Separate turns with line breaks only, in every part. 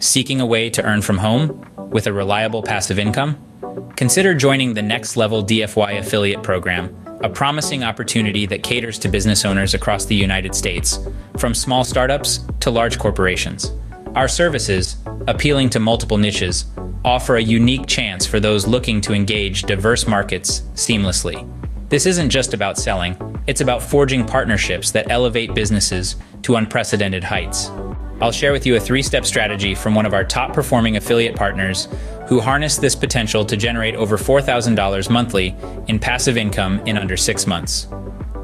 Seeking a way to earn from home with a reliable passive income? Consider joining the Next Level DFY affiliate program, a promising opportunity that caters to business owners across the United States, from small startups to large corporations. Our services, appealing to multiple niches, offer a unique chance for those looking to engage diverse markets seamlessly. This isn't just about selling, it's about forging partnerships that elevate businesses to unprecedented heights. I'll share with you a 3-step strategy from one of our top-performing affiliate partners who harnessed this potential to generate over $4,000 monthly in passive income in under 6 months.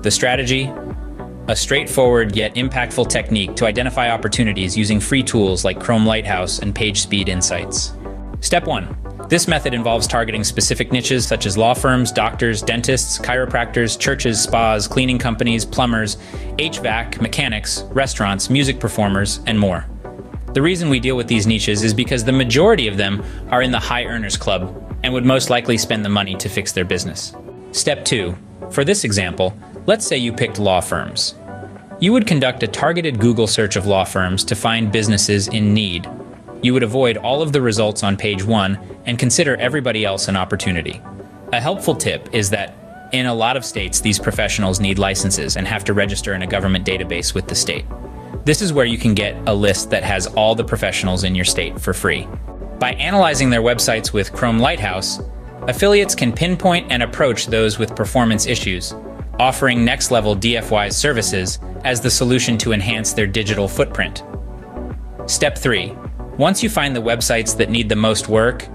The strategy? A straightforward yet impactful technique to identify opportunities using free tools like Chrome Lighthouse and PageSpeed Insights. Step 1. This method involves targeting specific niches such as law firms, doctors, dentists, chiropractors, churches, spas, cleaning companies, plumbers, HVAC, mechanics, restaurants, music performers, and more. The reason we deal with these niches is because the majority of them are in the high earners club and would most likely spend the money to fix their business. Step 2. For this example, let's say you picked law firms. You would conduct a targeted Google search of law firms to find businesses in need. You would avoid all of the results on page 1 and consider everybody else an opportunity. A helpful tip is that in a lot of states, these professionals need licenses and have to register in a government database with the state. This is where you can get a list that has all the professionals in your state for free. By analyzing their websites with Chrome Lighthouse, affiliates can pinpoint and approach those with performance issues, offering Next Level DFY's services as the solution to enhance their digital footprint. Step 3. Once you find the websites that need the most work,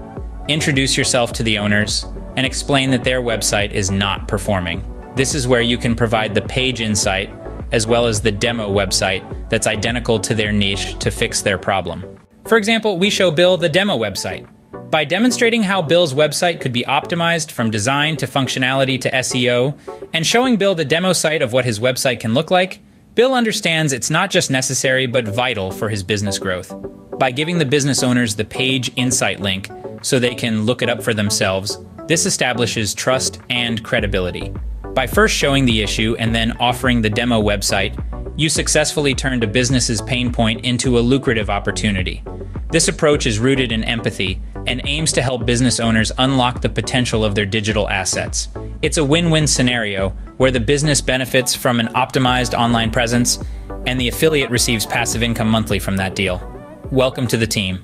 introduce yourself to the owners and explain that their website is not performing. This is where you can provide the page insight as well as the demo website that's identical to their niche to fix their problem. For example, we show Bill the demo website. By demonstrating how Bill's website could be optimized from design to functionality to SEO, and showing Bill the demo site of what his website can look like, Bill understands it's not just necessary but vital for his business growth. By giving the business owners the page insight link so they can look it up for themselves, this establishes trust and credibility. By first showing the issue and then offering the demo website, you successfully turned a business's pain point into a lucrative opportunity. This approach is rooted in empathy and aims to help business owners unlock the potential of their digital assets. It's a win-win scenario where the business benefits from an optimized online presence and the affiliate receives passive income monthly from that deal. Welcome to the team.